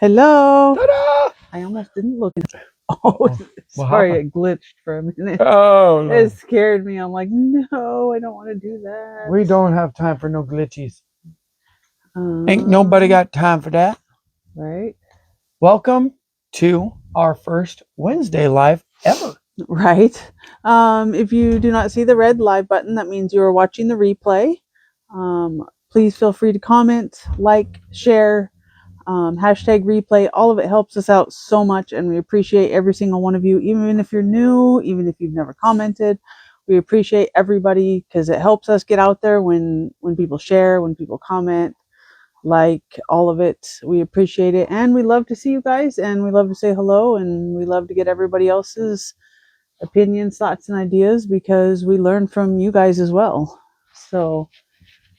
Hello. Ta-da! I almost didn't look. Oh, What sorry, happened? it glitched for a minute. Oh, It no. scared me. I'm like, no, I don't want to do that. We don't have time for no glitchies. Ain't Um, nobody got time for that. right, Welcome to our first Wednesday live ever. right. If you do not see the red live button, that means you are watching the replay. Please feel free to comment, like, share, hashtag replay. All of it helps us out so much, and we appreciate every single one of you, even if you're new, even if you've never commented. We appreciate everybody because it helps us get out there when people share, when people comment, like all of it. We appreciate it, and we love to see you guys, and we love to say hello, and we love to get everybody else's opinions, thoughts, and ideas because we learn from you guys as well. So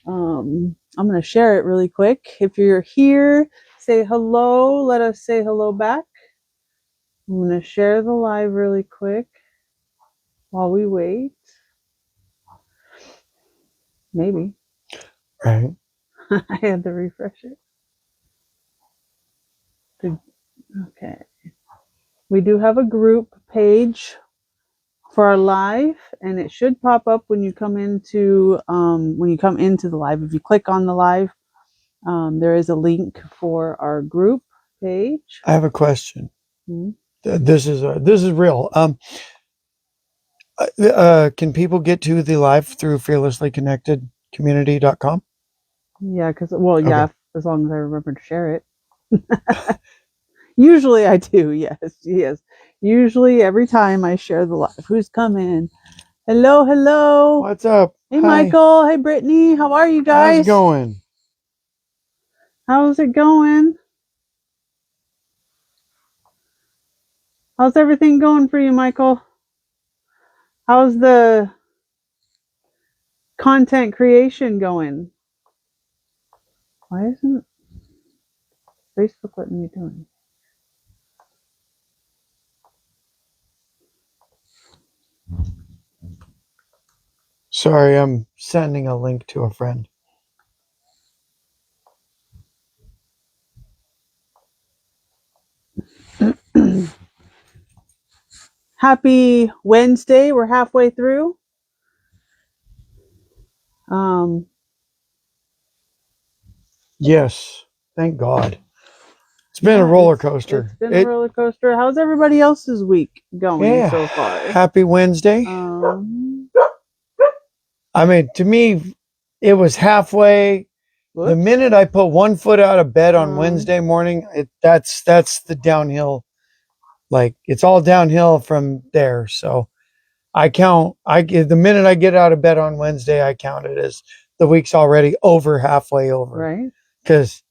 I'm going to share it really quick. If you're here, say hello. Let us say hello back. I'm going to share the live really quick while we wait. Maybe. Right. I had to refresh it. Okay. We do have a group page for our live, and it should pop up when you come into the live. If you click on the live, there is a link for our group page. I have a question. Hmm. This is real. Can people get to the live through fearlesslyconnectedcommunity.com? Yeah, because Okay. as long as I remember to share it. Usually I do. Yes, yes. Usually every time I share the live. Who's coming? Hello, hello. What's up? Hey, Hi. Michael. Hey, Brittany. How are you How's it guys? going? How's it going? How's everything going for you, Michael? How's the content creation going? Why isn't Facebook letting me do it? Sorry, I'm sending a link to a friend. Happy Wednesday. We're halfway through. Yes. Thank God. It's been a Yeah, roller it's coaster. been a roller coaster. How's everybody else's week going Yeah. so far? Happy Wednesday. Um, I mean, to me, it was halfway. The whoops. minute I put one foot out of bed on Um, Wednesday morning, that's the downhill. Like it's all downhill from there. So the minute I get out of bed on Wednesday, I count it as the week's already over, halfway over. right. Because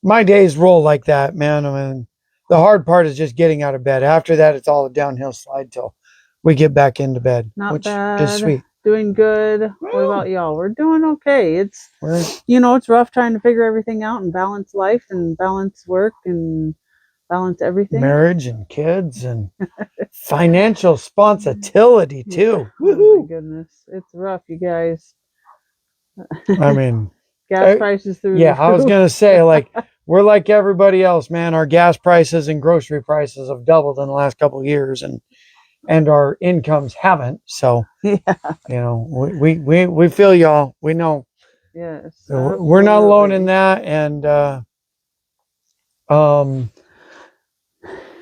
my days roll like that, man. I mean, the hard part is just getting out of bed. After that, it's all a downhill slide till we get back into bed, Not which is bad. sweet. Doing good. What about y'all? We're doing okay. It's We're it's rough trying to figure everything out and balance life and balance work and balance everything. marriage and kids and financial responsibility Yeah. too. Oh my Woohoo! goodness. It's rough, you guys. I mean, Gas prices through yeah, the I was roof. gonna say like we're like everybody else, man. Our gas prices and grocery prices have doubled in the last couple of years, and our incomes haven't. So Yeah. we feel y'all. We know. Yes. So we're not alone in Absolutely. that, and um,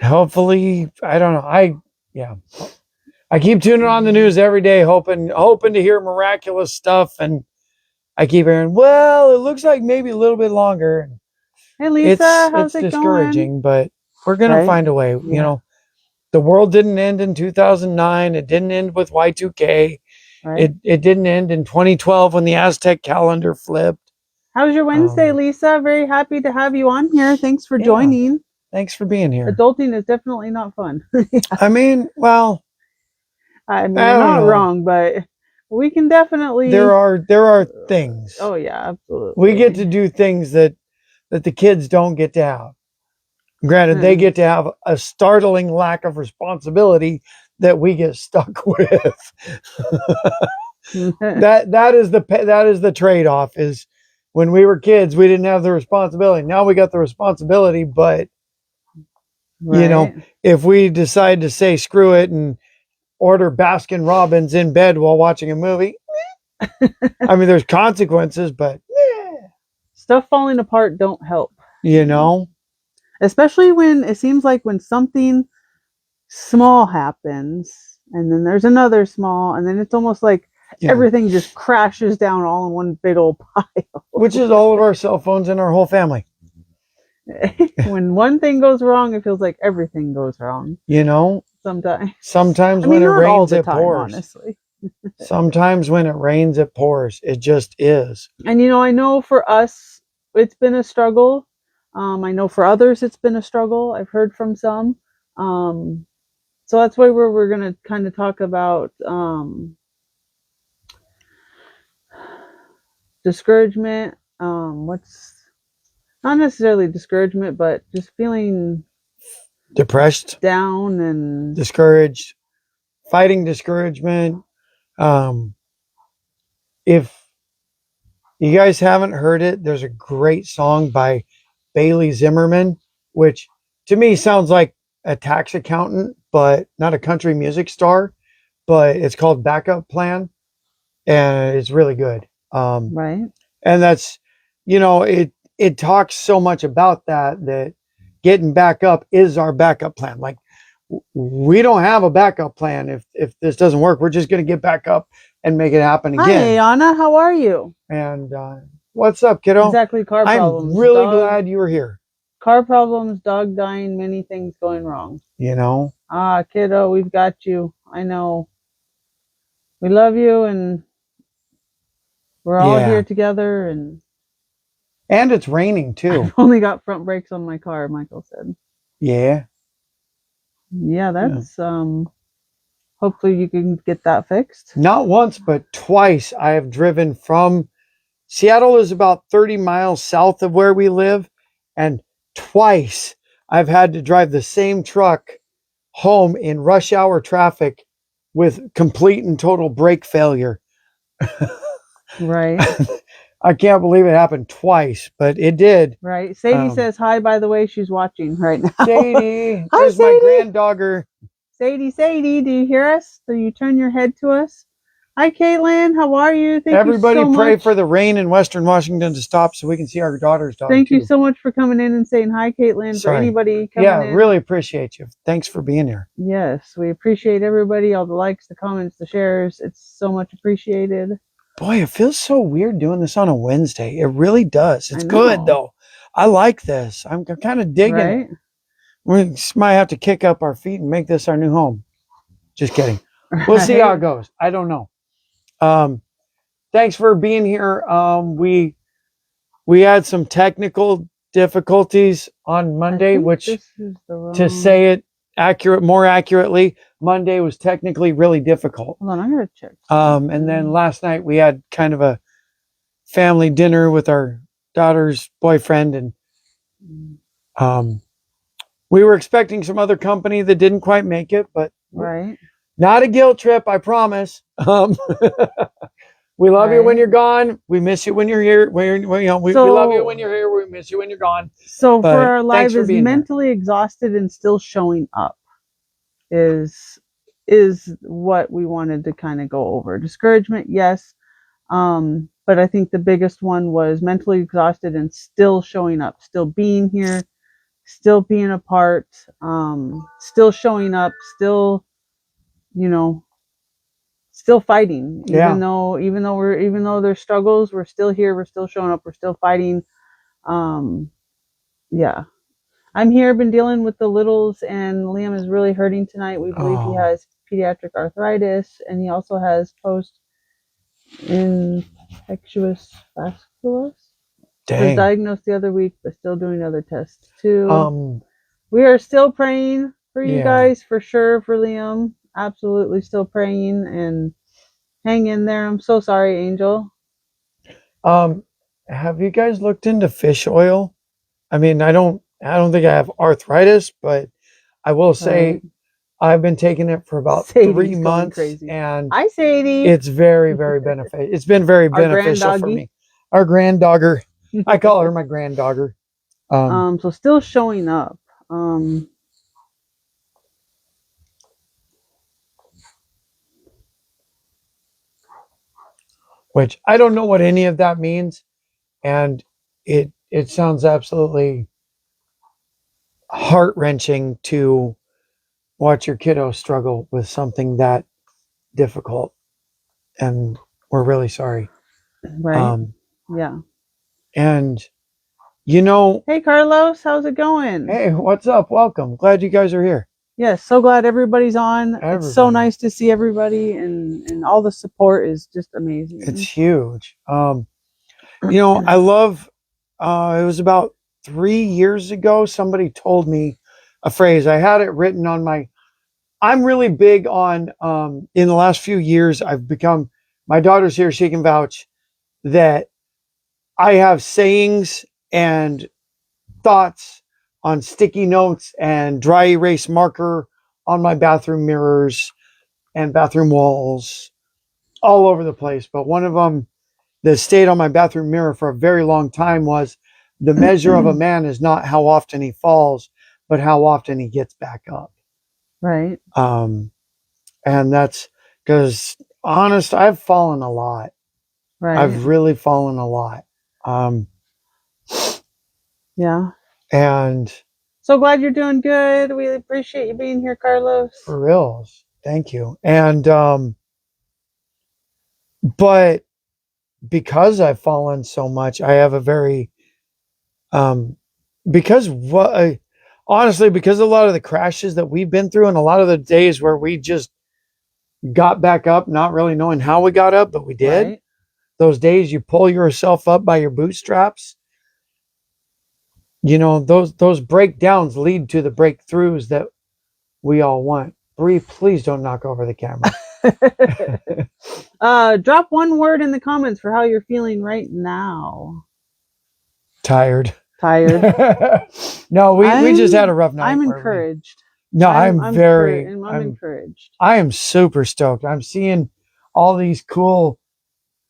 hopefully, I don't know. Yeah, I keep tuning on the news every day, hoping to hear miraculous stuff, and I keep hearing, well, it looks like maybe a little bit longer. Hey Lisa, It's how's it going? discouraging, but we're gonna Right? find a way. Yeah. The world didn't end in 2009. It didn't end with Y2K. Right. It didn't end in 2012 when the Aztec calendar flipped. How's your Wednesday, Um, Lisa? Very happy to have you on here. Thanks for yeah, joining. thanks for being here. Adulting is definitely not fun. I mean, well, I mean, I you're don't not know. wrong, but we can definitely. There are things Oh yeah, we get to absolutely. do things that the kids don't get to have. Granted, they Hmm. get to have a startling lack of responsibility that we get stuck with. That is the trade-off is when we were kids, we didn't have the responsibility. Now we got the responsibility, but you know, Right. if we decide to say screw it and order Baskin Robbins in bed while watching a movie, I mean, there's consequences, but Stuff falling apart don't help. you know, Especially when it seems like when something small happens and then there's another small and then it's almost like yeah. everything just crashes down all in one big old pile. Which is all of our cell phones and our whole family. When one thing goes wrong, it feels like everything goes wrong You know, sometimes. sometimes I when mean, it not all rains, the it time, pours. honestly. Sometimes when it rains, it pours. It just is. And I know for us, it's been a struggle. I know for others, it's been a struggle. I've heard from some. So that's why we're going to kind of talk about discouragement. What's not necessarily discouragement, but just feeling Depressed, down and discouraged, fighting discouragement. If you guys haven't heard it, there's a great song by Bailey Zimmerman, which to me sounds like a tax accountant, but not a country music star. But it's called Backup Plan, and it's really good. right. And that's, it talks so much about that getting back up is our backup plan. Like we don't have a backup plan if this doesn't work. We're just going to get back up and make it happen Hi, again. Ayana. How are you? And what's up, kiddo? Exactly. Car problems. I'm really glad you were here. Car problems, dog dying, many things going wrong. You know, Kiddo, we've got you. I know. We love you, and we're all Yeah. here together. And it's raining too. I've only got front brakes on my car, Michael said. Yeah. Yeah, that's hopefully you can get that fixed. Not once, but twice I have driven from Seattle is about 30 miles south of where we live, and twice I've had to drive the same truck home in rush hour traffic with complete and total brake failure. Right. I can't believe it happened twice, but it did. Right. Sadie says hi, by the way. She's watching right now. Sadie, Hi, there's my Sadie. granddogger. Sadie, do you hear us? Do you turn your head to us? Hi, Caitlin. How are you? Thank Everybody you so pray much. for the rain in Western Washington to stop so we can see our daughter's dog. Thank you too. so much for coming in and saying hi, Caitlin. Sorry. For anybody coming in. Really appreciate you. Thanks for being here. Yes, we appreciate everybody, all the likes, the comments, the shares. It's so much appreciated. Boy, it feels so weird doing this on a Wednesday. It really does. It's I good know. though. I like this. I'm kind of digging Right? it. We might have to kick up our feet and make this our new home. Just kidding. We'll see how it goes. I don't know. Thanks for being here. We had some technical difficulties on Monday, which to say it more accurately, Monday was technically really difficult. Hold on, I'm gonna check. And then last night we had kind of a family dinner with our daughter's boyfriend, and we were expecting some other company that didn't quite make it, but right. Not a guilt trip, I promise. We love you when you're gone. We miss you when you're here. We love you when you're here. We miss you when you're gone. So for our live is being mentally exhausted and still showing up is what we wanted to kind of go over. Discouragement, yes. But I think the biggest one was mentally exhausted and still showing up, still being here, still being a part, still showing up, still, still fighting. Even though there's struggles, we're still here, we're still showing up, we're still fighting. Yeah. I'm here, been dealing with the littles, and Liam is really hurting tonight. We believe he has pediatric arthritis, and he also has post-infectious vasculitis. Was diagnosed the other week, but still doing other tests too. We are still praying for you guys, for sure, for Liam. Absolutely still praying, and hang in there. I'm so sorry, Angel. Have you guys looked into fish oil? I mean, I don't think I have arthritis, but I will say I've been taking it for about 3 months, and hi, Sadie. It's very, very beneficial. It's been very beneficial for me. Our granddogger. I call her my granddaughter. So still showing up. Which I don't know what any of that means, and it sounds absolutely heart wrenching to watch your kiddo struggle with something that difficult, and we're really sorry. Right. Yeah. And you know, Hey, Carlos, how's it going? hey, what's up? Welcome. Glad you guys are here. Yes, so glad everybody's on. It's so Everybody. nice to see everybody, and all the support is just amazing. It's huge. You know, I love. It was about 3 years ago. Somebody told me a phrase. I had it written on my. I'm really big on. In the last few years, I've become. My daughter's here. She can vouch that I have sayings and thoughts on sticky notes and dry erase marker on my bathroom mirrors and bathroom walls all over the place. But one of them that stayed on my bathroom mirror for a very long time was the measure of a man is not how often he falls, but how often he gets back up. Right. And that's because honest, I've fallen a lot. Right. I've really fallen a lot. Yeah. And so glad you're doing good. We appreciate you being here, Carlos. For reals. Thank you. And but because I've fallen so much, I have a very because honestly, because a lot of the crashes that we've been through and a lot of the days where we just got back up, not really knowing how we got up, but we did. Right. Those days you pull yourself up by your bootstraps. You know, those breakdowns lead to the breakthroughs that we all want. Bree, please don't knock over the camera. Drop one word in the comments for how you're feeling right now. Tired. No, we just had a rough night. I'm encouraged. I'm encouraged. I am super stoked. I'm seeing all these cool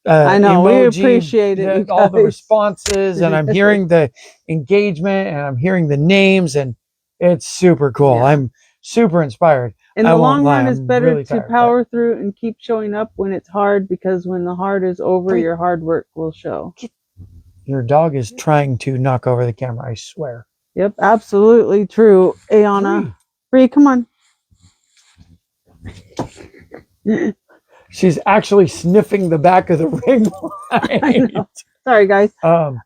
I know, we emoji, appreciate it, all the responses, and I'm hearing the engagement and I'm hearing the names, and it's super cool. Yeah. I'm super inspired. In the long run, it's better really to power through and keep showing up when it's hard, because when the hard is over, your hard work will show. Your dog is trying to knock over the camera, I swear. Yep, absolutely true. Ayana. Bree, come on. She's actually sniffing the back of the ring light. Sorry, guys.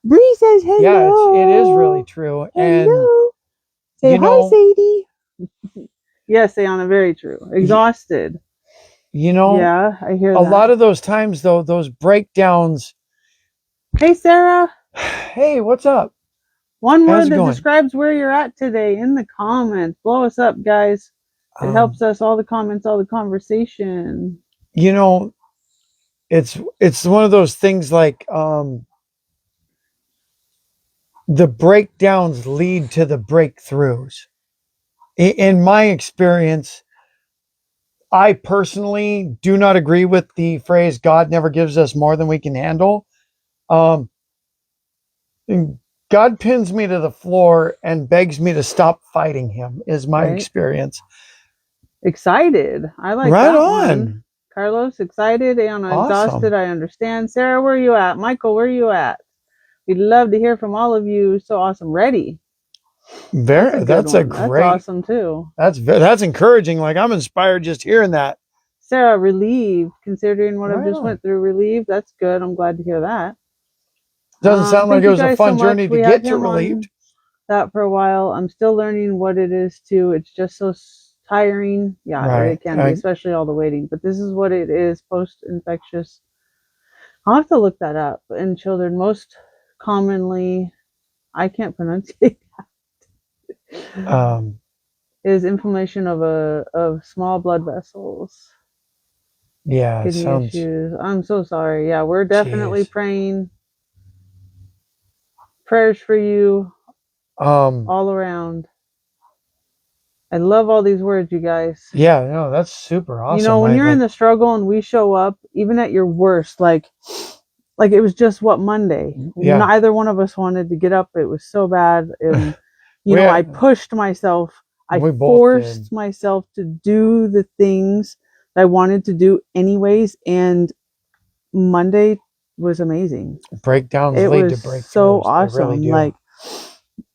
Bree says hello. Yeah, it is really true. Hello. Say hi, Sadie. Yes, Ayana, very true. Exhausted. You know, yeah, I hear a lot of those times, though, those breakdowns. Hey, Sarah. Hey, what's up? One word that describes where you're at today in the comments. Blow us up, guys. It helps us, all the comments, all the conversation. You know, it's one of those things like the breakdowns lead to the breakthroughs. In my experience, I personally do not agree with the phrase God never gives us more than we can handle. God pins me to the floor and begs me to stop fighting him, is my experience. Excited. I like right that on. One. Carlos, excited. Ayana, exhausted. I understand. Sarah, where are you at? Michael, where are you at? We'd love to hear from all of you. So awesome. Ready. That's awesome too. That's encouraging. Like, I'm inspired just hearing that. Sarah, relieved, considering what I just went through. Relieved. That's good. I'm glad to hear that. Doesn't sound like it was a fun journey to get to relieved. That for a while. I'm still learning what it is too. It's just so tiring. Yeah, it can be, especially all the waiting. But this is what it is, post-infectious. I'll have to look that up. In children, most commonly, I can't pronounce it. Is inflammation of small blood vessels. Yeah, kidney issues. I'm so sorry. Yeah, we're definitely praying. Prayers for you. All around. I love all these words, you guys. Yeah, no, that's super awesome. You know, when you're in the struggle and we show up, even at your worst, like like it was just what Monday. Yeah. Neither one of us wanted to get up. It was so bad. And, I pushed myself. I We both forced did. myself to do the things that I wanted to do anyways. And Monday was amazing. Breakdowns It lead to was breakthroughs. so They really awesome. do. Like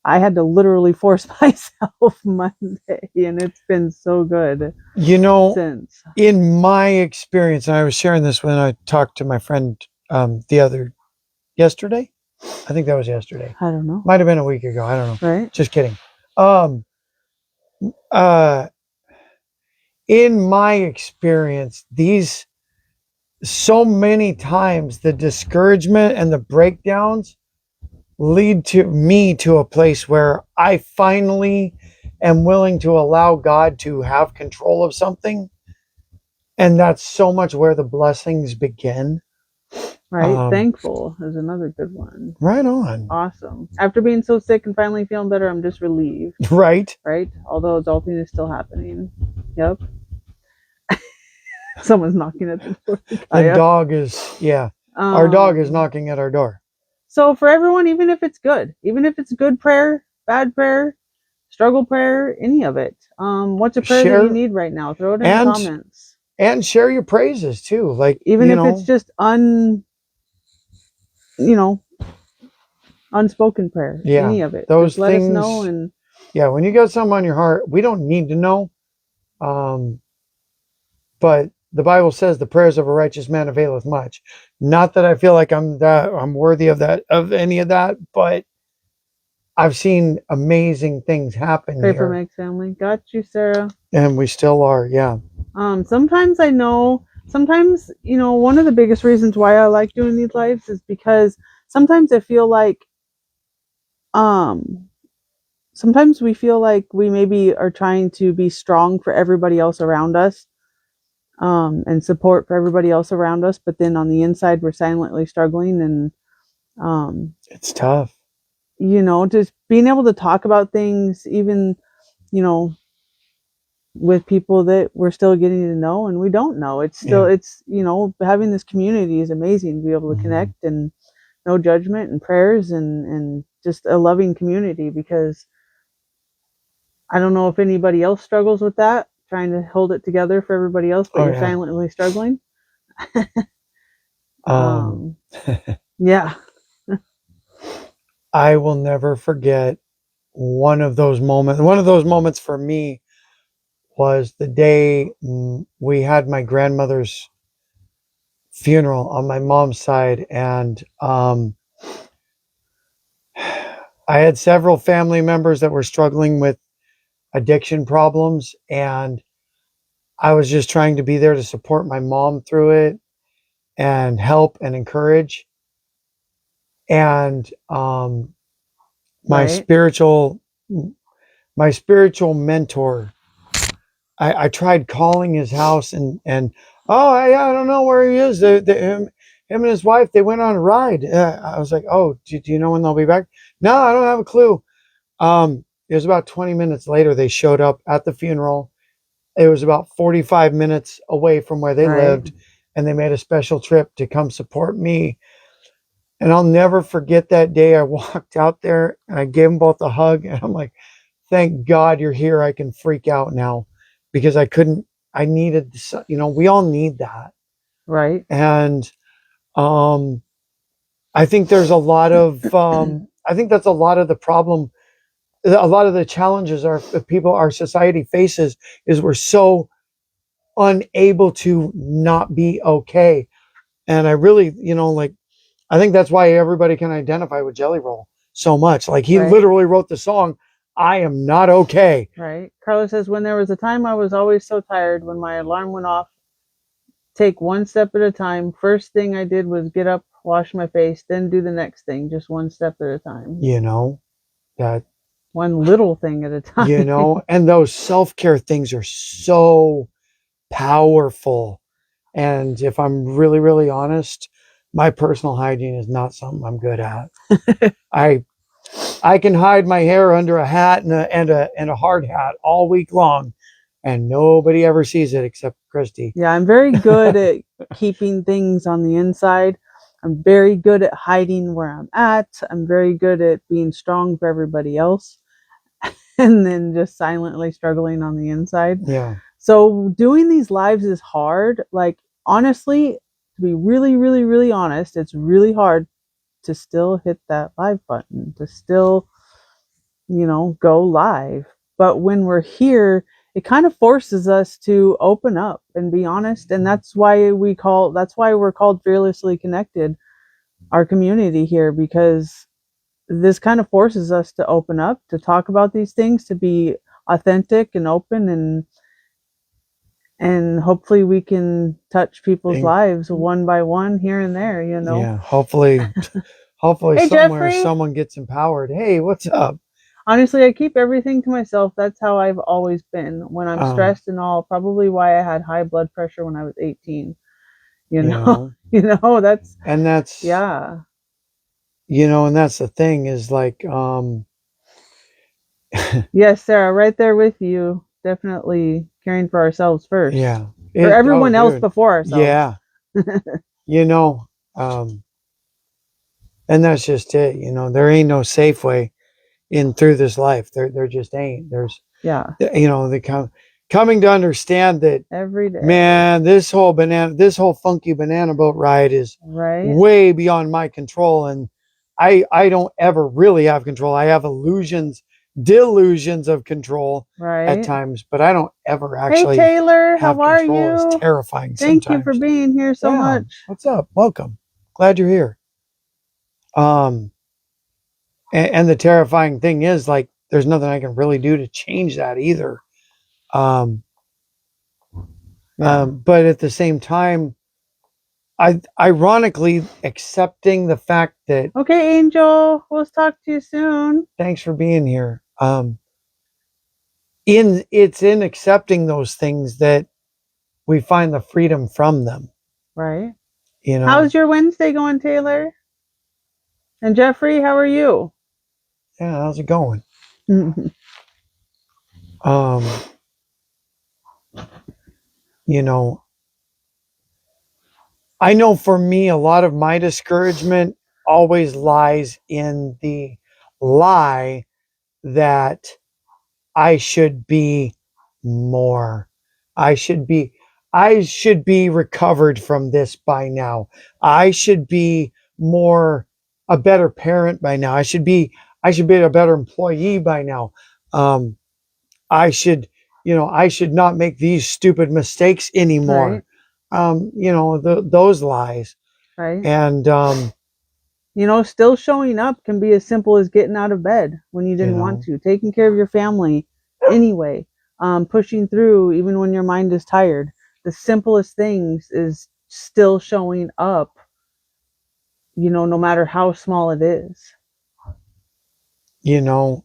I had to literally force myself Monday, and it's been so good since. In my experience, and I was sharing this when I talked to my friend yesterday. I think that was yesterday. I don't know. Might have been a week ago. I don't know. Right? Just kidding. In my experience, these so many times the discouragement and the breakdowns lead to me to a place where I finally am willing to allow God to have control of something. And that's so much where the blessings begin. Right? Thankful is another good one. Right on. Awesome. After being so sick and finally feeling better, I'm just relieved. Right. Right? Although adulting is still happening. Yep. Someone's knocking at the door. The dog is, our dog is knocking at our door. So for everyone, even if it's good prayer, bad prayer, struggle prayer, any of it, what's a prayer that you need right now? Throw it in the comments. And share your praises too. Like, even if it's just unspoken prayer, any of it. Those just let things, us know. And when you got something on your heart, we don't need to know. But the Bible says the prayers of a righteous man availeth much. Not that I feel like I'm worthy of any of that, but I've seen amazing things happen. Pray for Meg's family. Got you, Sarah. And we still are, yeah. Sometimes one of the biggest reasons why I like doing these lives is because sometimes I feel like sometimes we feel like we maybe are trying to be strong for everybody else around us, and support for everybody else around us, but then on the inside we're silently struggling. And it's tough. Just being able to talk about things, even with people that we're still getting to know and we don't know. It's still having this community is amazing to be able to connect, and no judgment, and prayers, and just a loving community, because I don't know if anybody else struggles with that, trying to hold it together for everybody else, but you're silently struggling. Yeah. I will never forget one of those moments. One of those moments for me was the day we had my grandmother's funeral on my mom's side. And I had several family members that were struggling with addiction problems, and I was just trying to be there to support my mom through it and help and encourage. And my spiritual mentor, I tried calling his house, and I don't know where he is. Him and his wife, they went on a ride. I was like, oh, do you know when they'll be back? No, I don't have a clue. It was about 20 minutes later, they showed up at the funeral. It was about 45 minutes away from where they lived, and they made a special trip to come support me. And I'll never forget that day. I walked out there and I gave them both a hug, and I'm like, thank God you're here. I can freak out now, because I needed, we all need that. Right. And I think there's a lot of, I think that's a lot of the problem. A lot of the challenges our society faces is we're so unable to not be okay. And I really, I think that's why everybody can identify with Jelly Roll so much. Like, he literally wrote the song, I am not okay. Right. Carla says, when there was a time I was always so tired, when my alarm went off, take one step at a time. First thing I did was get up, wash my face, then do the next thing, just one step at a time. That one little thing at a time. And those self-care things are so powerful. And if I'm really, really honest, my personal hygiene is not something I'm good at. I can hide my hair under a hat and a hard hat all week long, and nobody ever sees it except Christy. Yeah, I'm very good at keeping things on the inside. I'm very good at hiding where I'm at. I'm very good at being strong for everybody else and then just silently struggling on the inside. Yeah. So doing these lives is hard. Like, honestly, to be really, really, really honest, it's really hard to still hit that live button, to still, go live. But when we're here, it kind of forces us to open up and be honest. And that's why we're called Fearlessly Connected, our community here, because this kind of forces us to open up, to talk about these things, to be authentic and open, and hopefully we can touch people's lives one by one here and there. Yeah. Hopefully Hey, somewhere Jeffrey. someone gets empowered. Hey, what's up? Honestly, I keep everything to myself. That's how I've always been. When I'm Um, stressed and all, probably why I had high blood pressure when I was 18. You you know, know, that's, and that's, yeah. and that's the thing is like, Yes, Sarah, right there with you. Definitely caring for ourselves first, yeah, or oh, everyone else dude. before ourselves. Yeah. You know, um, and that's just it. There ain't no safe way in through this life. There just ain't. There's, Yeah, coming to understand that, every day. man, this whole funky banana boat ride is Right, way beyond my control, and I don't ever really have control. I have delusions of control at right. times, but I don't ever Hey, actually Taylor, how have are control. It's you? terrifying Thank you for sometimes. being here so Yeah, much. what's up? Welcome. Glad you're here. Um, and the terrifying thing is, like, there's nothing I can really do to change that either. Um, Yeah. but at the same time, I ironically accepting the fact that, Okay, Angel, we'll talk to you soon. thanks for being here. In accepting those things that we find the freedom from them. Right. You know, How's your Wednesday going, Taylor? And Jeffrey, how are you? yeah. How's it going? Right. Um, you know, I know for me, a lot of my discouragement always lies in the lie that I should be more. I should be I should be recovered from this by now. I should be more a better parent by now. I should be a better employee by now. Um, I should, I should not make these stupid mistakes anymore. Those lies. Right. And Still showing up can be as simple as getting out of bed when you you didn't want know, to, taking care of your family anyway, pushing through even when your mind is tired. The simplest things is still showing up, no matter how small it is. you know,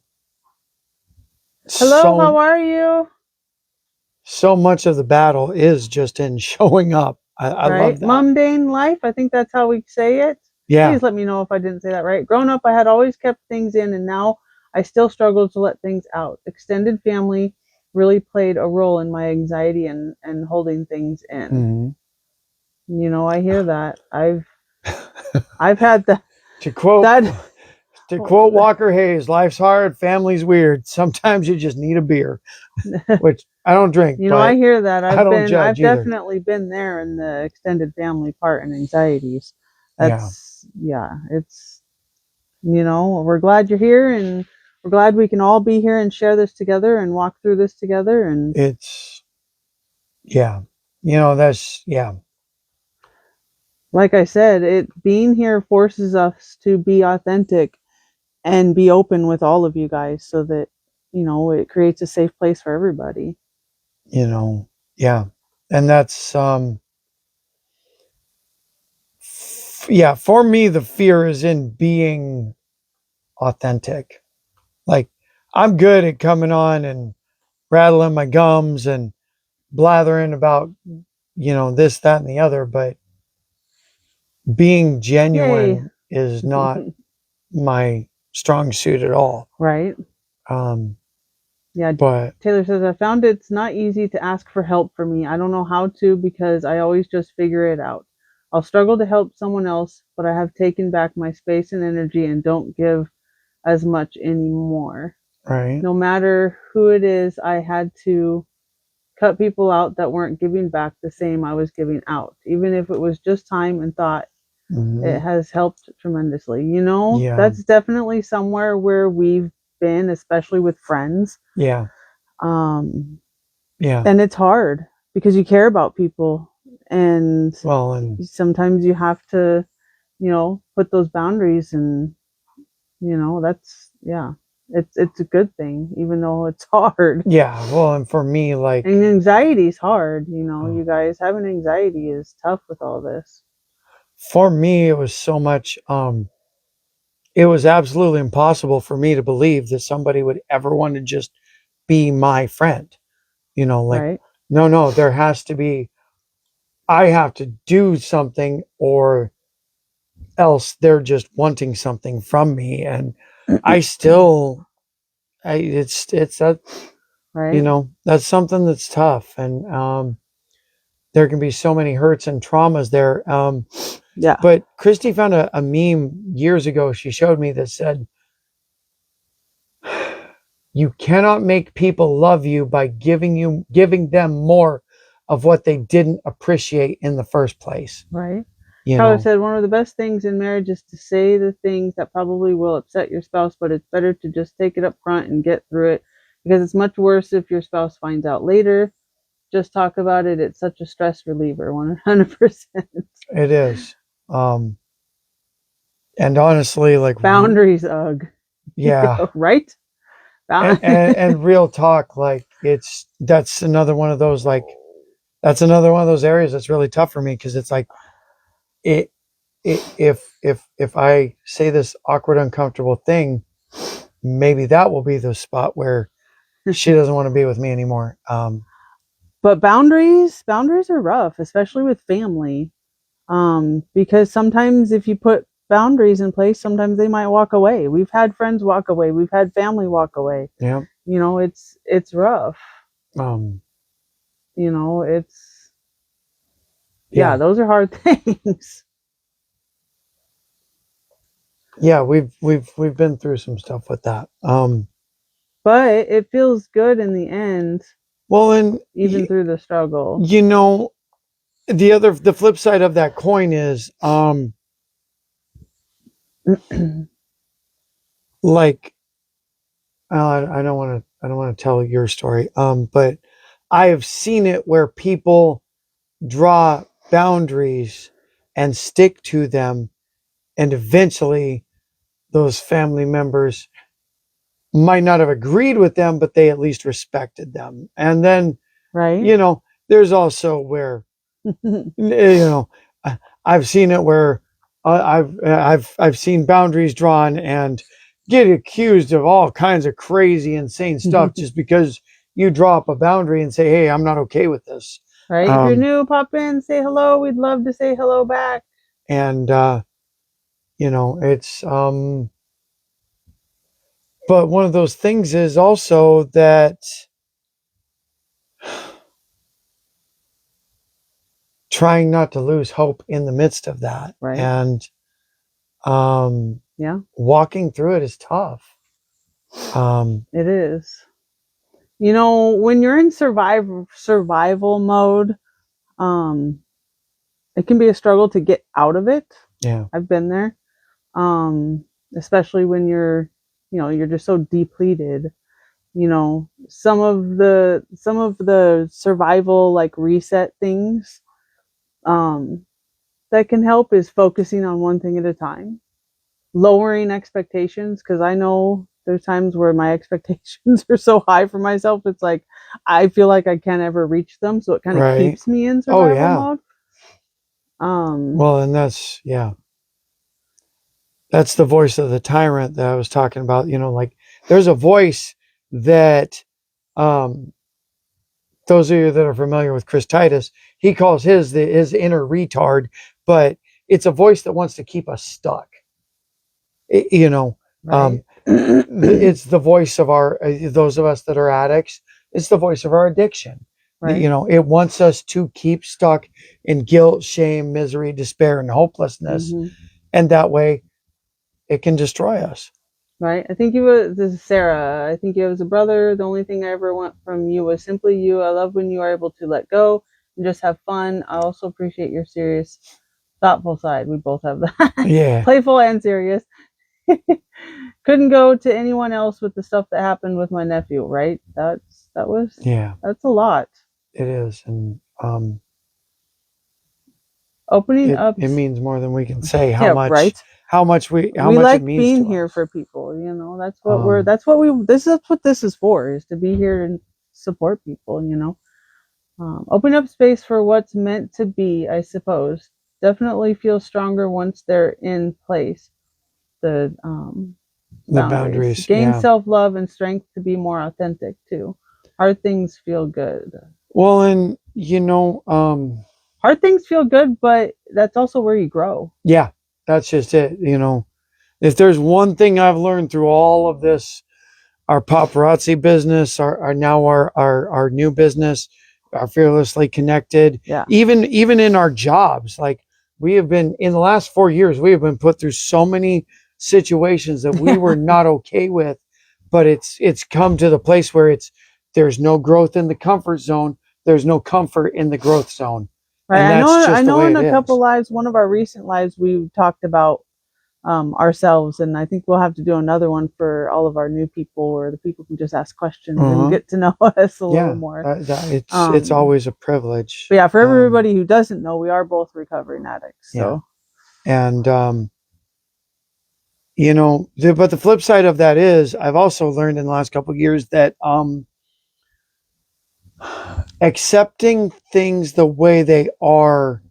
Hello, how so are you? so much of the battle is just in showing up. I Right? love that. Mundane life, I think that's how we say it. Yeah, Please let me know if I didn't say that right. Growing up, I had always kept things in, and now I still struggle to let things out. Extended family really played a role in my anxiety and holding things in. mhm. I hear that. I've had to quote that to quote Walker Hayes, life's hard, family's weird. Sometimes you just need a beer, which I don't drink, I but hear that. I don't judge I've either. definitely been there in the extended family part and anxieties. Yeah, It's we're glad you're here, and we're glad we can all be here and share this together and walk through this together. And it's yeah, that's yeah, like I said, it being here forces us to be authentic and be open with all of you guys so that, it creates a safe place for everybody. yeah, and that's yeah. For me, the fear is in being authentic. Like, I'm good at coming on and rattling my gums and blathering about, this, that, and the other, but being Yay. genuine is not my strong suit at all. Right. Um, Yeah. but Taylor says, I found it's not easy to ask for help for me. I don't know how to because I always just figure it out. I'll struggle to help someone else, but I have taken back my space and energy and don't give as much anymore. Right. No matter who it is, I had to cut people out that weren't giving back the same I was giving out. Even if it was just time and thought, it has helped tremendously. Yeah. That's definitely somewhere where we've been, especially with friends. Yeah. Um, Yeah. and it's hard because you care about people, and Well, and sometimes you have to, put those boundaries, and that's, yeah, it's a good thing, even though it's hard. yeah. Well, and for me, like, And anxiety is hard. Oh. You guys having anxiety is tough with all this. for me, it was so much, it was absolutely impossible for me to believe that somebody would ever want to just be my friend. Like, Right. no, there has to be, I have to do something or else they're just wanting something from me. And I still, it's that, Right. that's something that's tough. And, there can be so many hurts and traumas there. Yeah. But Christy found a meme years ago. She showed me that said, you cannot make people love you by giving them more of what they didn't appreciate in the first place. Right. You Tyler know, said one of the best things in marriage is to say the things that probably will upset your spouse, but it's better to just take it up front and get through it, because it's much worse if your spouse finds out later. Just talk about it. It's such a stress reliever. 100%. it is. And honestly, like, Boundaries, ugh. yeah. Right. And real talk, like, that's another one of those, like, that's another one of those areas that's really tough for me, because it's like, it, if I say this awkward, uncomfortable thing, maybe that will be the spot where she doesn't want to be with me anymore. But boundaries are rough, especially with family. Because sometimes if you put boundaries in place, sometimes they might walk away. We've had friends walk away. We've had family walk away. Yeah. It's rough. Um, It's, yeah. those are hard things. Yeah, we've been through some stuff with that. But it feels good in the end, Well, and even through the struggle. the flip side of that coin is, like, I don't want to tell your story. But I have seen it where people draw boundaries and stick to them, and eventually those family members might not have agreed with them, but they at least respected them. And then, Right. there's also where, I've seen it where, I've seen boundaries drawn and get accused of all kinds of crazy, insane stuff just because you draw up a boundary and say, "Hey, I'm not okay with this." Right. If you're new, pop in, say hello. We'd love to say hello back. And it's, but one of those things is also that trying not to lose hope in the midst of that. Right. And Yeah, walking through it is tough. it is. When you're in survival mode, it can be a struggle to get out of it. Yeah. I've been there. Especially when you're just so depleted. Some of the survival, like, reset things that can help is focusing on one thing at a time, lowering expectations, because I know there's times where my expectations are so high for myself, it's like I feel like I can't ever reach them, so it kind of Right. keeps me in survival mode. Well, and that's the voice of the tyrant that I was talking about. Like, there's a voice that, those of you that are familiar with Chris Titus, he calls his inner retard, but it's a voice that wants to keep us stuck. Right. It's the voice of those of us that are addicts. It's the voice of our addiction. Right. You know, it wants us to keep stuck in guilt, shame, misery, despair, and hopelessness. Hmm. And that way it can destroy us. Right. I think you were, this is Sarah. I think you was a brother. The only thing I ever want from you was simply you. I love when you are able to let go and just have fun. I also appreciate your serious, thoughtful side. We both have that. Yeah. Playful and serious. Couldn't go to anyone else with the stuff that happened with my nephew, right? Yeah, That's a lot. it is. And Opening up. it means more than we can say Yeah, right. how much We it like means being to here us. for people, you know. Um, This is what this is for, is to be here and support people, you know. Open up space for what's meant to be, I suppose. Definitely feel stronger once they're in place. The the boundaries. boundaries, Gain yeah. self love and strength to be more authentic too. Hard things feel good. Well, and Hard things feel good, but that's also where you grow. yeah, that's just it. You know, if there's one thing I've learned through all of this, our paparazzi business, our new business, our fearlessly connected, Yeah. even in our jobs, like we have been in the last 4 years, we have been put through so many situations that we were not okay with, but it's come to the place where there's no growth in the comfort zone, there's no comfort in the growth zone, Right. and that's I just the know way in it a couple is. lives, one of our recent lives, we talked about ourselves, and I think we'll have to do another one for all of our new people, or the people who just ask questions and Uh-huh. get to know us a little Yeah, more. it's always a privilege. But yeah, for everybody who doesn't know, we are both recovering addicts. Yeah, So and but the flip side of that is I've also learned in the last couple of years that accepting things the way they are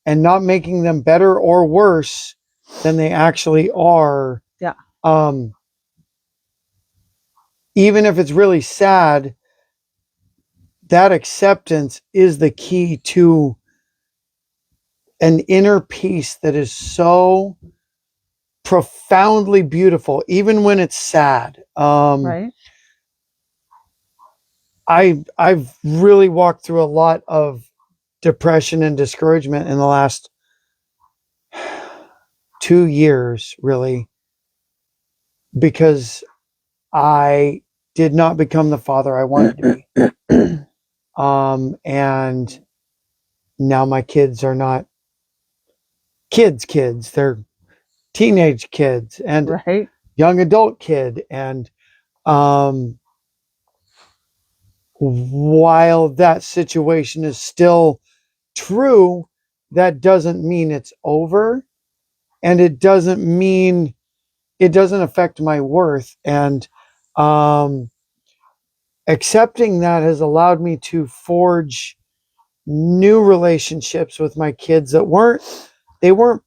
and not making them better or worse than they actually are, yeah, um, even if it's really sad, that acceptance is the key to an inner peace that is so profoundly beautiful, even when it's sad. right, I've really walked through a lot of depression and discouragement in the last 2 years, really, because I did not become the father I wanted to be. And now my kids are not kids, they're teenage kids and right, young adult kid. And um, while that situation is still true, that doesn't mean it's over. And it doesn't affect my worth. And um, accepting that has allowed me to forge new relationships with my kids that weren't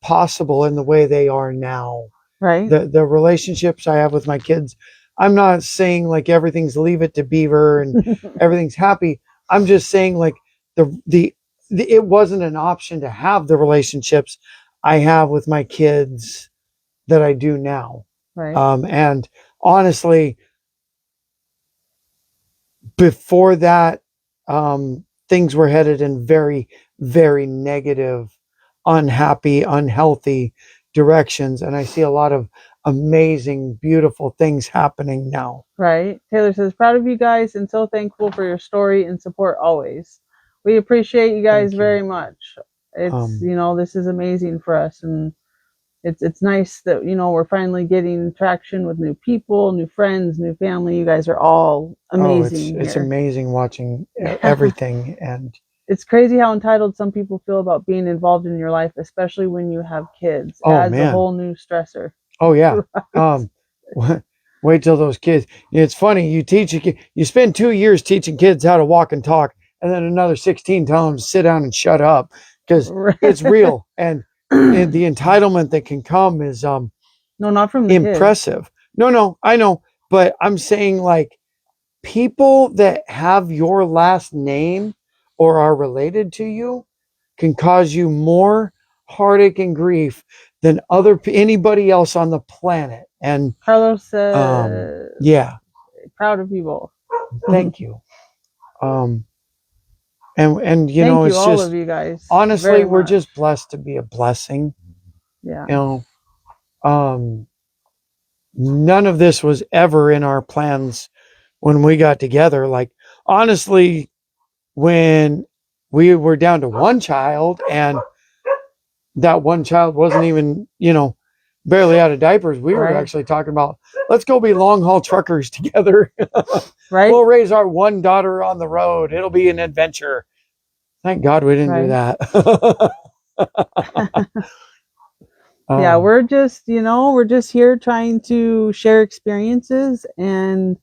possible in the way they are now. right, The relationships I have with my kids, I'm not saying like everything's leave it to beaver and everything's happy. I'm just saying like the it wasn't an option to have the relationships I have with my kids that I do now. right, And honestly, before that, things were headed in very, very negative, unhappy, unhealthy directions. And I see a lot of amazing, beautiful things happening now. right. Taylor says, proud of you guys and so thankful for your story and support always. We appreciate you guys Thank you. very much. It's, you know, this is amazing for us, and it's nice that, you know, we're finally getting traction with new people, new friends, new family. You guys are all amazing. It's here. amazing watching everything. And It's crazy how entitled some people feel about being involved in your life, especially when you have kids. oh Adds a man, whole new stressor. oh yeah. Right. Wait till those kids. It's funny. You teach a kid. You spend 2 years teaching kids how to walk and talk, and then another 16 tell them to sit down and shut up because it's real. And the entitlement that can come is No, not from the impressive. Kids. No, I know, but I'm saying like people that have your last name or are related to you can cause you more heartache and grief than anybody else on the planet. And Carlos says, yeah, proud of you both. thank you. Um, And you Thank know, you, it's all just, of you guys. honestly, very we're much. just blessed to be a blessing. Yeah. You know, none of this was ever in our plans when we got together. Like, honestly, when we were down to one child and that one child wasn't even, barely out of diapers, we were Right. actually talking about, let's go be long haul truckers together. Right. We'll raise our one daughter on the road. It'll be an adventure. Thank God we didn't do Right. that. Yeah, we're just, we're just here trying to share experiences and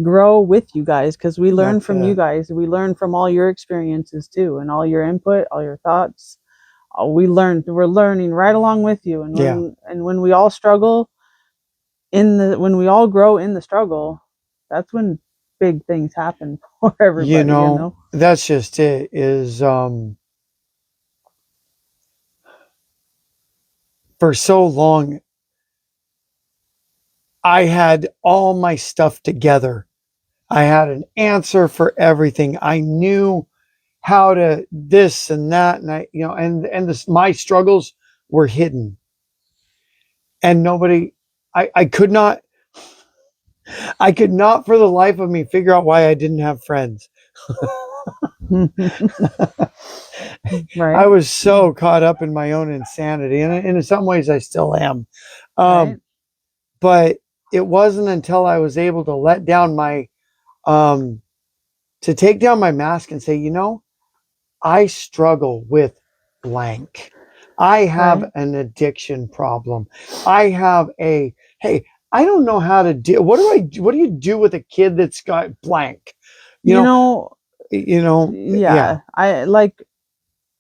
grow with you guys, because we learn That's from you it. guys. We learn from all your experiences too, and all your input, all your thoughts. We're learning right along with you. And Yeah. when we all struggle when we all grow in the struggle, that's when big things happen for everybody. That's just it, is for so long I had all my stuff together. I had an answer for everything. I knew how to this and that, and my struggles were hidden, and nobody. I could not. I could not for the life of me figure out why I didn't have friends. Right. I was so caught up in my own insanity, and in some ways I still am. Right. But it wasn't until I was able to let down to take down my mask and say, I struggle with blank. I have Right. an addiction problem. I have hey, I don't know how to do, what do you do with a kid that's got blank? Yeah.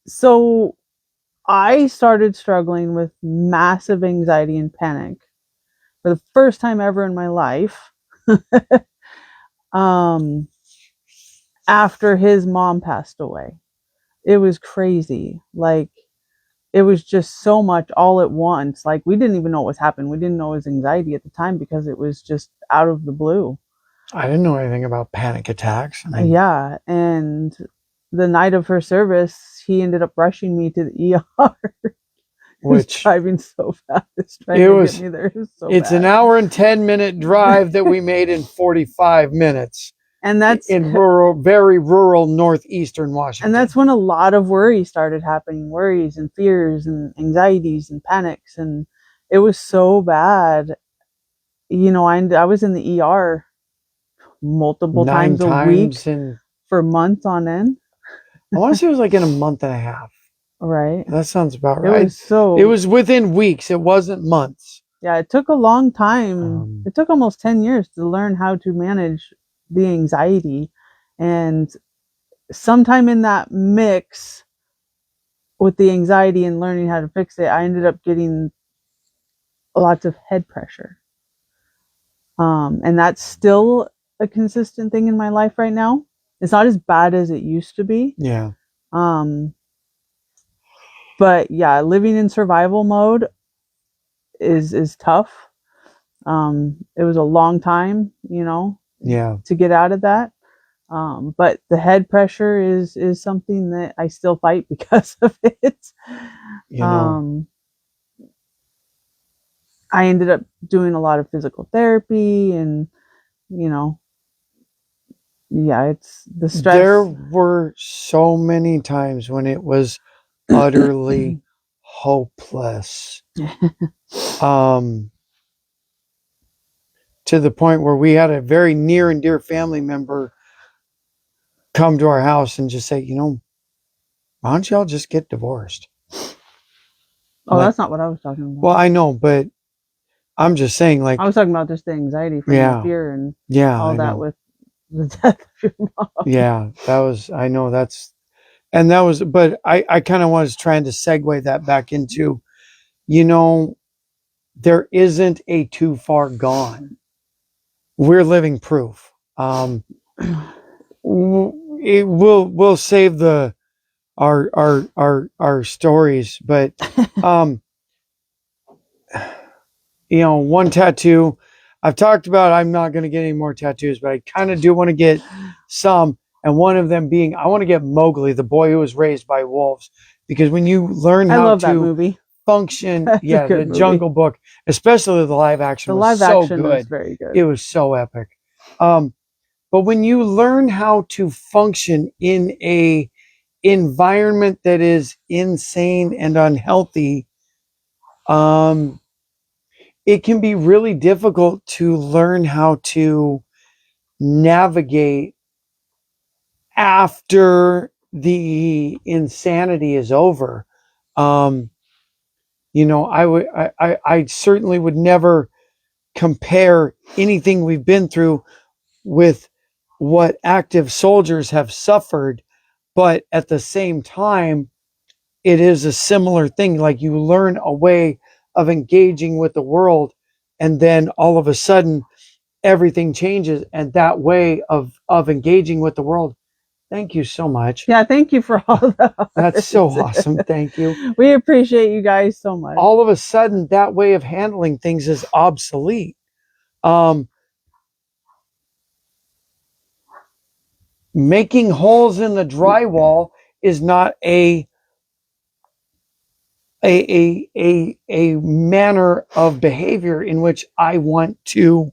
So I started struggling with massive anxiety and panic for the first time ever in my life. um After his mom passed away. It was crazy. Like, it was just so much all at once. Like, we didn't even know what was happening. We didn't know it was anxiety at the time because it was just out of the blue. I didn't know anything about panic attacks. Yeah. And the night of her service, he ended up rushing me to the ER. He was driving so fast, trying to get me there. It's bad. an hour and 10-minute drive that we made in 45 minutes. And that's in very rural northeastern Washington. And that's when a lot of worry started happening, worries and fears and anxieties and panics. And it was so bad. I was in the ER multiple times a week for months on end. I want to say it was like in a month and a half. Right. That sounds about right. It was within weeks. It wasn't months. Yeah, it took a long time. It took almost 10 years to learn how to manage the anxiety. And sometime in that mix with the anxiety and learning how to fix it, I ended up getting lots of head pressure. And that's still a consistent thing in my life right now. It's not as bad as it used to be. Yeah. But yeah, living in survival mode is tough. It was a long time, to get out of that. But the head pressure is something that I still fight because of it. I ended up doing a lot of physical therapy, and it's the stress. There were so many times when it was utterly hopeless. To the point where we had a very near and dear family member come to our house and just say, why don't y'all just get divorced? Oh, that's not what I was talking about. Well, I know, but I'm just saying, like, I was talking about just the anxiety from the fear and all that with the death of your mom. Yeah, but I kind of was trying to segue that back into, there isn't a too far gone. We're living proof. We'll save our stories, but one tattoo I've talked about. I'm not going to get any more tattoos, but I kind of do want to get some. And one of them being, I want to get Mowgli, the boy who was raised by wolves, because when you learn I how love that to movie. function, That's a yeah, good the movie. Jungle Book, especially the live action, The was live so action good. was very good. It was so epic. But when you learn how to function in a environment that is insane and unhealthy, it can be really difficult to learn how to navigate after the insanity is over. Um, I certainly would never compare anything we've been through with what active soldiers have suffered, but at the same time, it is a similar thing. Like you learn a way of engaging with the world, and then all of a sudden, everything changes. And that way of engaging with the world. Thank you so much. Yeah, thank you for all the That's so hearts. awesome. Thank you. We appreciate you guys so much. All of a sudden, that way of handling things is obsolete. Making holes in the drywall is not a manner of behavior in which I want to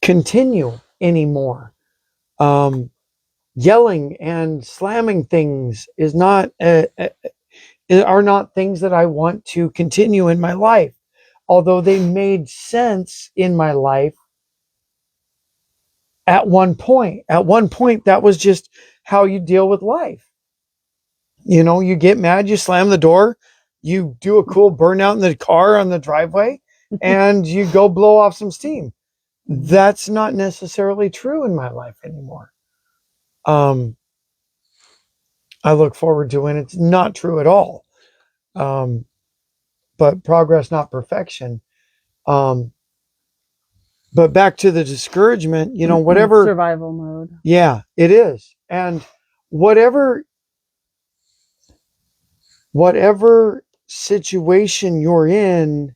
continue anymore. Yelling and slamming things is not are not things that I want to continue in my life. Although they made sense in my life at one point. At one point, that was just how you deal with life. You know, you get mad, you slam the door, you do a cool burnout in the car on the driveway, and you go blow off some steam. That's not necessarily true in my life anymore. I look forward to when it's not true at all. But progress, not perfection. Um, but back to the discouragement, whatever. Survival mode. Yeah, it is. And whatever situation you're in,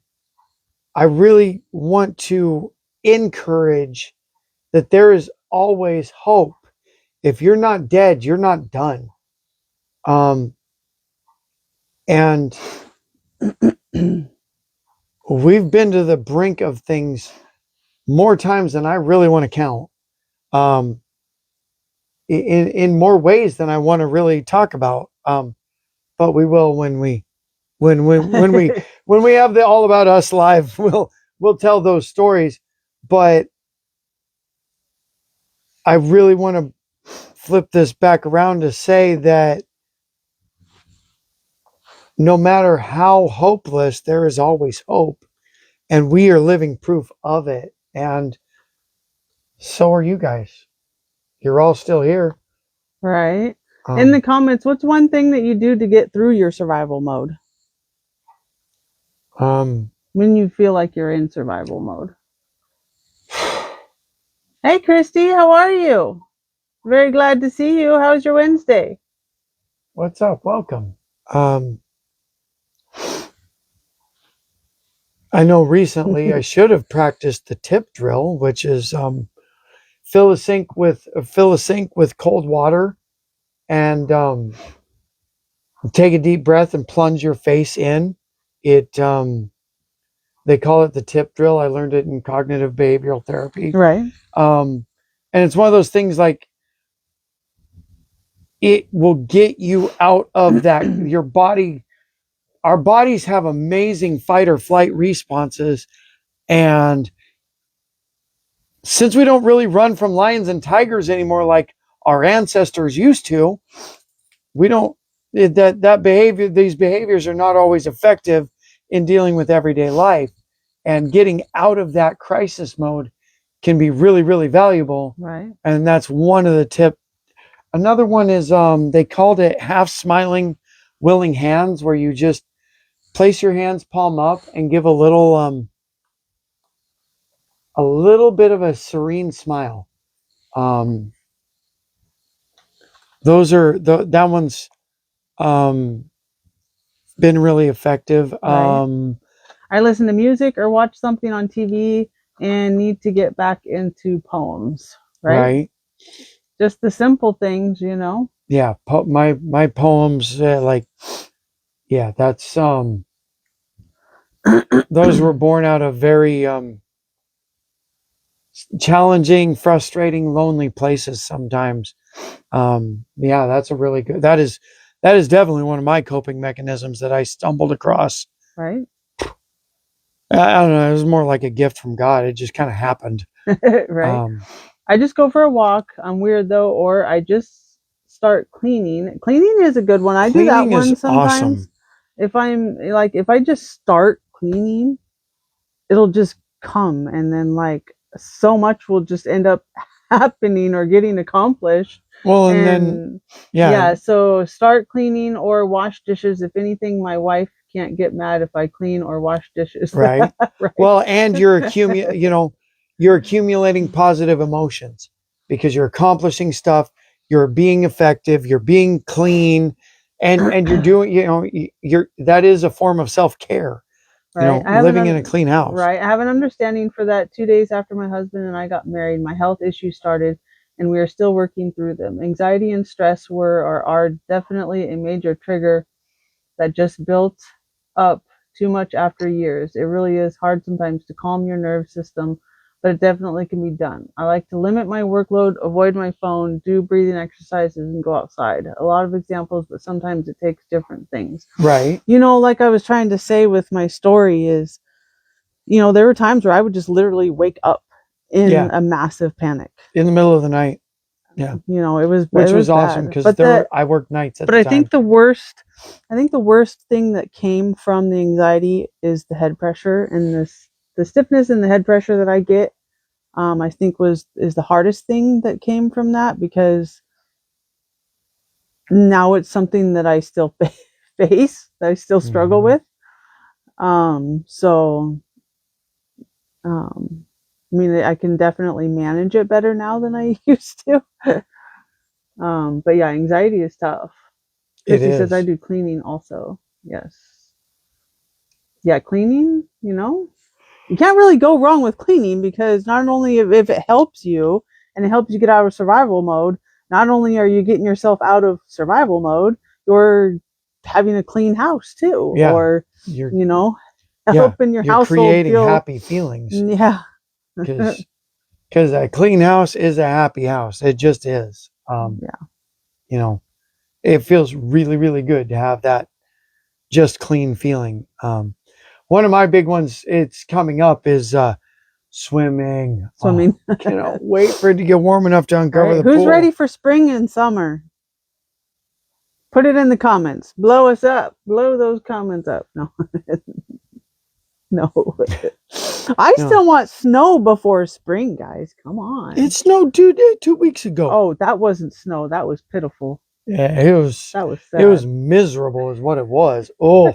I really want to encourage that there is always hope. If you're not dead, you're not done. And we've been to the brink of things more times than I really want to count. In more ways than I want to really talk about. But we will when we have the All About Us live. We'll tell those stories. But I really want to flip this back around to say that no matter how hopeless, there is always hope, and we are living proof of it. And so are you guys. You're all still here. Right. In the comments, what's one thing that you do to get through your survival mode when you feel like you're in survival mode? Hey, Christy, how are you? Very glad to see you. How's your Wednesday? What's up? Welcome. I know recently I should have practiced the tip drill, which is fill a sink with cold water and take a deep breath and plunge your face in. It they call it the tip drill. I learned it in cognitive behavioral therapy. Right. And it's one of those things like it will get you out of that. Your body, our bodies have amazing fight or flight responses, and since we don't really run from lions and tigers anymore like our ancestors used to, we don't that behavior, these behaviors are not always effective in dealing with everyday life, and getting out of that crisis mode can be really, really valuable. Right. And that's one of the tips. Another one is they called it half smiling willing hands, where you just place your hands palm up and give a little bit of a serene smile. That one's been really effective. Right. I listen to music or watch something on TV and need to get back into poems. right? Right. Just the simple things, you know. Yeah. My poems, like, yeah, that's, those were born out of very, challenging, frustrating, lonely places sometimes. Yeah, that's a really good, that is definitely one of my coping mechanisms that I stumbled across. Right. I don't know. It was more like a gift from God. It just kind of happened. Right. Um, I just go for a walk. I'm weird though, or I just start cleaning. Cleaning is a good one. I do that Cleaning is one sometimes. awesome. If I'm like, if I just start cleaning, it'll just come, and then like so much will just end up happening or getting accomplished. Well, and then, And yeah, yeah, so start cleaning or wash dishes. If anything, my wife can't get mad if I clean or wash dishes. right. Right. Well, and you're accumulating positive emotions because you're accomplishing stuff, you're being effective, you're being clean, and you're doing, you're that is a form of self-care, Right. I have living in a clean house. right. I have an understanding for that. 2 days after my husband and I got married, my health issues started, and we are still working through them. Anxiety and stress were or are definitely a major trigger that just built up too much after years. It really is hard sometimes to calm your nerve system, but it definitely can be done. I like to limit my workload, avoid my phone, do breathing exercises, and go outside. A lot of examples, but sometimes it takes different things. Right. You know, like I was trying to say with my story is, there were times where I would just literally wake up in Yeah. a massive panic. In the middle of the night. Yeah. It Which was was awesome bad. because I worked nights at But the I time. think the worst thing that came from the anxiety is the head pressure, and the stiffness and the head pressure that I get. I think is the hardest thing that came from that, because now it's something that I still face, that I still struggle Mhm. with. So, I mean, I can definitely manage it better now than I used to. But yeah, anxiety is tough. It Chrissy says I is. do cleaning also. Yes. Yeah, cleaning, you can't really go wrong with cleaning, because not only if it helps you and it helps you get out of survival mode, not only are you getting yourself out of survival mode, you're having a clean house too, Yeah. or, You're helping your you're household creating feel, happy feelings yeah. because a clean house is a happy house. It just is. Yeah. You know, it feels really, really good to have that just clean feeling. One of my big ones, it's coming up, is swimming. Swimming. Wait for it to get warm enough to All uncover right. the Who's ready pool. for spring and summer? Put it in the comments. Blow us up. Blow those comments up. No. No. I No, still want snow before spring, guys. Come on. it snowed 2 weeks ago. Oh, that wasn't snow. That was pitiful. Yeah, it was. That was It was sad. miserable, is what it was. Oh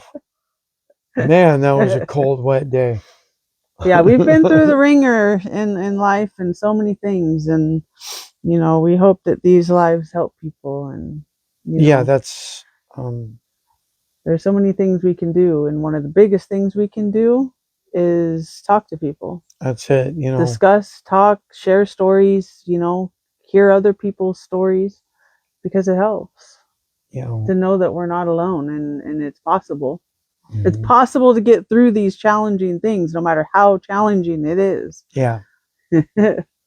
man, that was a cold, wet day. Yeah, we've been through the ringer in life and so many things, and we hope that these lives help people, and Yeah, that's there's so many things we can do, and one of the biggest things we can do is talk to people. that's it. Discuss, talk, share stories, hear other people's stories, because it helps to know that we're not alone, and it's possible. It's Mhm. possible to get through these challenging things, no matter how challenging it is. Yeah.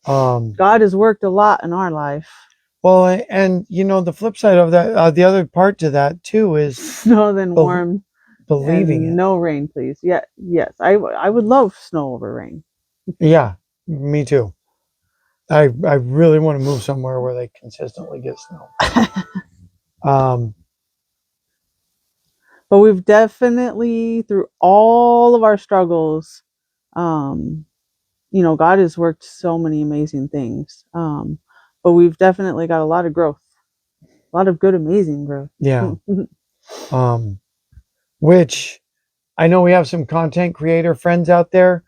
God has worked a lot in our life. Well, and the flip side of that, the other part to that too, is Snow than warm believing and it. no rain, please. Yeah, yes, I would love snow over rain. Yeah, me too. I really want to move somewhere where they consistently get snow. But we've definitely, through all of our struggles, um, God has worked so many amazing things. But we've definitely got a lot of growth, a lot of good, amazing growth. Yeah. Which I know we have some content creator friends out there.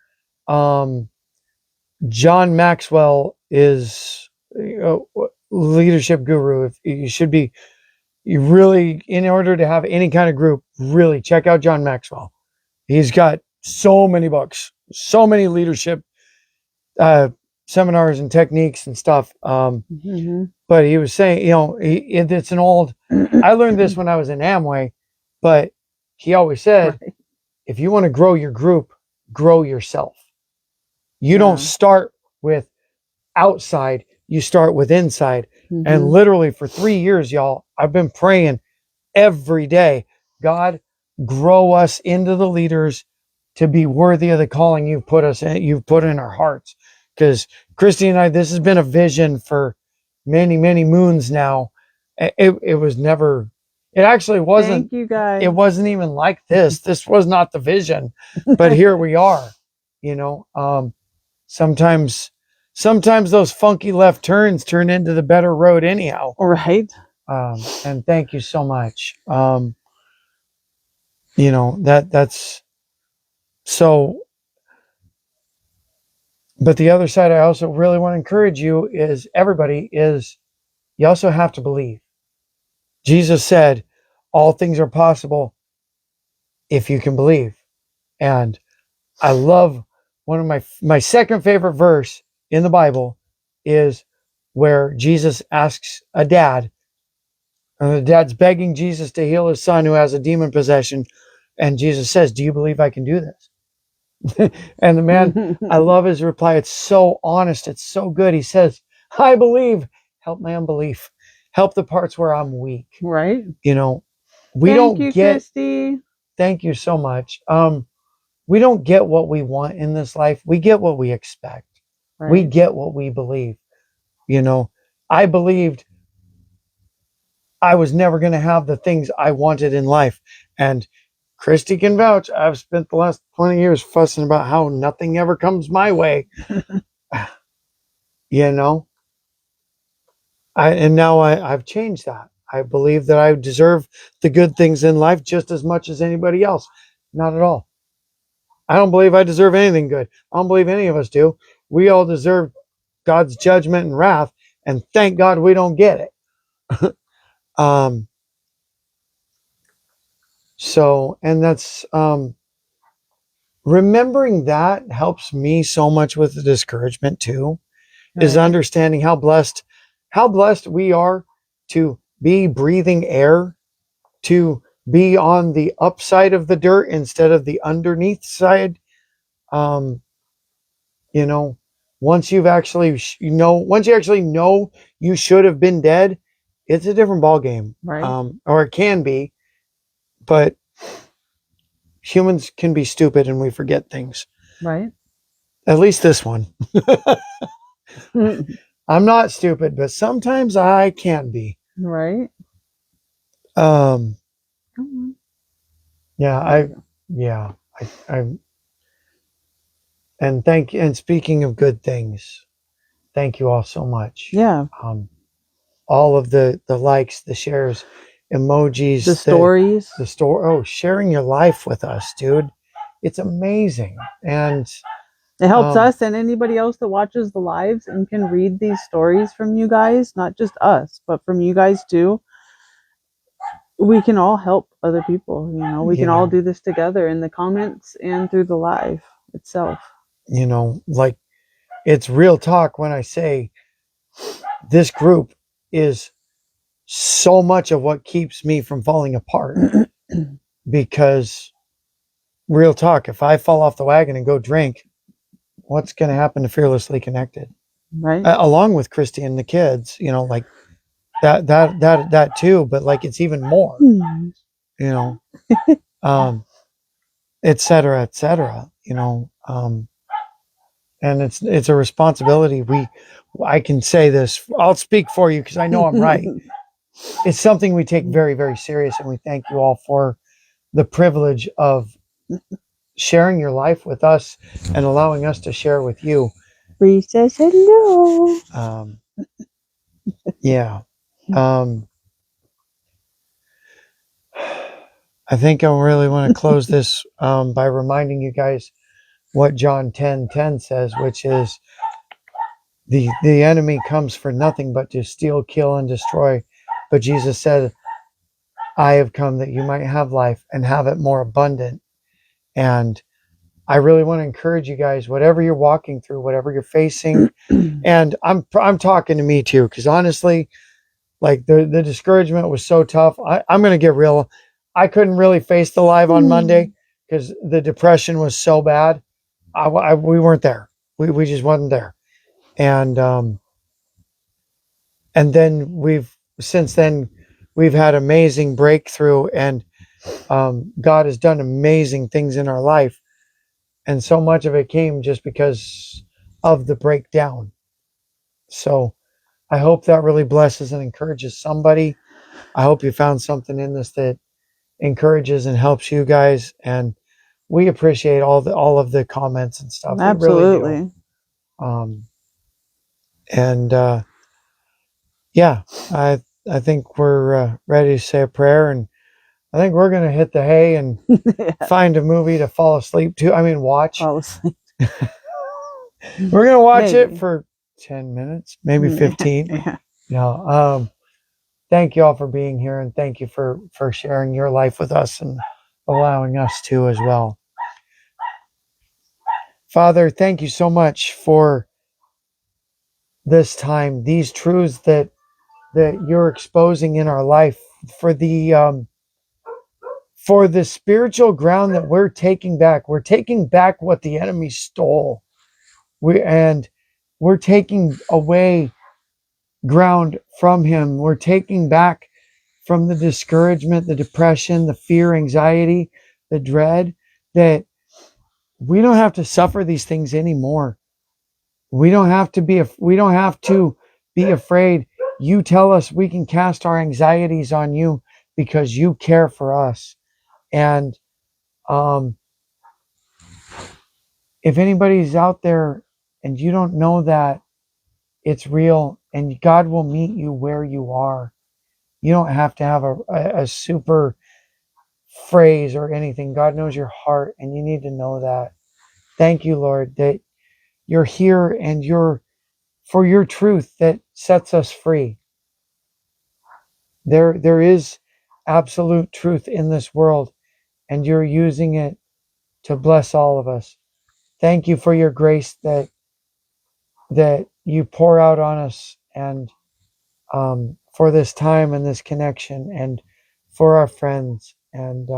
John Maxwell is a leadership guru. If you should be, you really, in order to have any kind of group, really check out John Maxwell. He's got so many books, so many leadership seminars and techniques and stuff. Mhm. But he was saying, it's an old, I learned this when I was in Amway, but he always said, Right. if you want to grow your group, grow yourself. You don't Yeah. start with outside, you start with inside. And Mhm. literally for 3 years, y'all, I've been praying every day, God, grow us into the leaders to be worthy of the calling you've put in our hearts. Because Christy and I, this has been a vision for many, many moons now. It was never, it actually wasn't, Thank you guys. it wasn't even like this. This was not the vision, but here we are, you know. Sometimes those funky left turns turn into the better road anyhow. Right. And thank you so much. That's so, but the other side I also really want to encourage you is you also have to believe. Jesus said, all things are possible if you can believe. And I love one of my second favorite verse in the Bible is where Jesus asks a dad, and the dad's begging Jesus to heal his son who has a demon possession. And Jesus says, do you believe I can do this? And the man, I love his reply. It's so honest. It's so good. He says, I believe, help my unbelief, help the parts where I'm weak. Right. We Thank don't you, get, Christy. thank you so much. We don't get what we want in this life. We get what we expect. Right. We get what we believe. I believed I was never going to have the things I wanted in life. And Christy can vouch. I've spent the last 20 years fussing about how nothing ever comes my way. And now I've changed that. I believe that I deserve the good things in life just as much as anybody else. Not at all. I don't believe I deserve anything good. I don't believe any of us do. We all deserve God's judgment and wrath, and thank God we don't get it. And that's remembering that helps me so much with the discouragement too, is Right. understanding how blessed we are to be breathing air, to be on the upside of the dirt instead of the underneath side. Um, once you actually know you should have been dead, it's a different ball game. Right. Or it can be, but humans can be stupid and we forget things. Right. At least this one. I'm not stupid, but sometimes I can be. Right. Um, Mhm. yeah, and speaking of good things, thank you all so much. Yeah. All of the likes, the shares, emojis, The stories. sharing your life with us, dude. It's amazing. And It helps us and anybody else that watches the lives and can read these stories from you guys, not just us, but from you guys too. We can all help other people. We can all do this together in the comments and through the live itself. Like, it's real talk when I say this group is so much of what keeps me from falling apart. Because real talk, if I fall off the wagon and go drink, what's going to happen to Fearlessly Connected? Right. Along with Christy and the kids, like that too, but like it's even more, et cetera, et cetera, and it's a responsibility. I can say this, I'll speak for you because I know I'm right. It's something we take very, very serious, and we thank you all for the privilege of sharing your life with us and allowing us to share with you. Bree says hello. Yeah. I think I really want to close this by reminding you guys what John 10:10 says, which is the enemy comes for nothing but to steal, kill, and destroy. But Jesus said, I have come that you might have life and have it more abundant. And I really want to encourage you guys, whatever you're walking through, whatever you're facing, and I'm talking to me too, because honestly, like the discouragement was so tough. I'm gonna get real. I couldn't really face the live on Monday because the depression was so bad. We weren't there. We just wasn't there. And then since then we've had amazing breakthrough, and God has done amazing things in our life, and so much of it came just because of the breakdown. So I hope that really blesses and encourages somebody. I hope you found something in this that encourages and helps you guys, and we appreciate all of the comments and stuff. We really Absolutely. do. And yeah, I think we're ready to say a prayer, and I think we're gonna hit the hay and find a movie to fall asleep to. I mean, watch. Fall asleep. We're gonna watch Maybe. it for 10 minutes, maybe 15. Yeah. No. Thank you all for being here, and thank you for sharing your life with us and allowing us to as well. Father, thank you so much for this time, these truths that you're exposing in our life, for the spiritual ground that we're taking back. We're taking back what the enemy stole. We're taking away ground from him. We're taking back from the discouragement, the depression, the fear, anxiety, the dread, that we don't have to suffer these things anymore. We don't have to be afraid. You tell us we can cast our anxieties on you because you care for us. And if anybody's out there and you don't know that it's real, and God will meet you where you are. You don't have to have a super phrase or anything. God knows your heart, and you need to know that. Thank you, Lord, that you're here, and for your truth that sets us free. There is absolute truth in this world, and you're using it to bless all of us. Thank you for your grace that you pour out on us, and for this time and this connection, and for our friends. And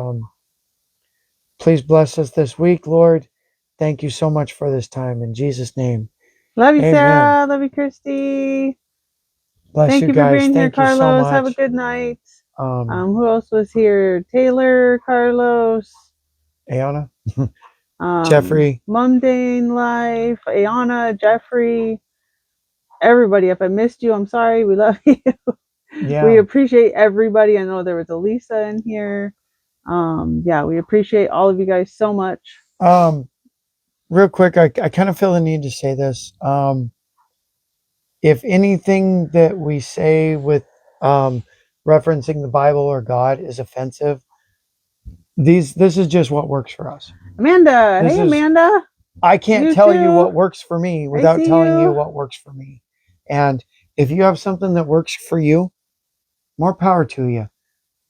please bless us this week, Lord. Thank you so much for this time. In Jesus' name. Love you, Amen. Sarah. Love you, Christy. Bless Thank you you for guys. being here, Thank you so Carlos. much. Have a good night. Um, Who else was here? Taylor, Carlos, Ayana, Jeffrey, Mundane Life, Ayana, Jeffrey, everybody. If I missed you, I'm sorry. We love you. yeah. We appreciate everybody. I know there was a Lisa in here. Yeah, we appreciate all of you guys so much. Real quick, I kind of feel the need to say this. If anything that we say with referencing the Bible or God is offensive, this is just what works for us. Amanda, hey Amanda. I can't tell you what works for me without telling you what works for me. And if you have something that works for you, more power to you.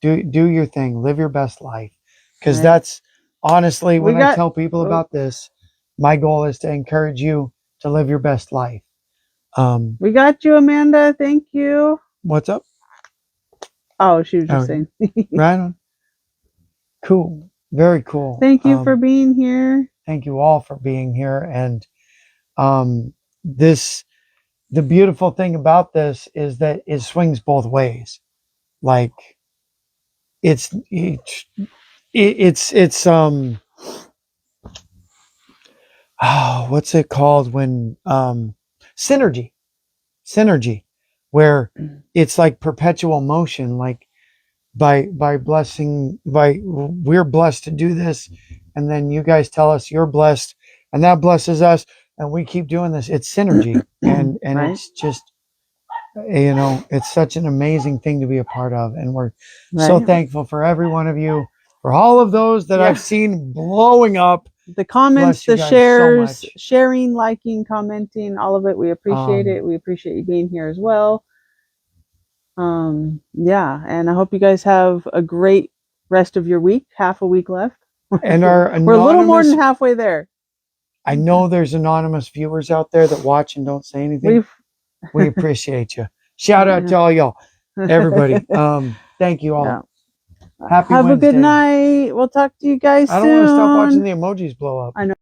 Do your thing. Live your best life. Because that's honestly, when I tell people about this, my goal is to encourage you to live your best life. We got you, Amanda. Thank you. What's up? Oh, she was just saying. Right on. Cool. Very cool. Thank you for being here. Thank you all for being here. And the beautiful thing about this is that it swings both ways. Like it's what's it called when synergy, where it's like perpetual motion, like by blessing, we're blessed to do this, and then you guys tell us you're blessed, and that blesses us, and we keep doing this. It's synergy. and right? It's just, it's such an amazing thing to be a part of, and we're so thankful for every one of you, for all of those that I've seen blowing up. The comments, the shares, so sharing, liking, commenting, all of it. We appreciate it. We appreciate you being here as well. Yeah, and I hope you guys have a great rest of your week. Half a week left. And our We're a little more anonymous, than halfway there. I know there's anonymous viewers out there that watch and don't say anything. We appreciate you. Shout out to all y'all, everybody. Thank you all. Yeah. Happy Have a good Wednesday. night. We'll talk to you guys soon. I don't want to stop watching the emojis blow up. I know.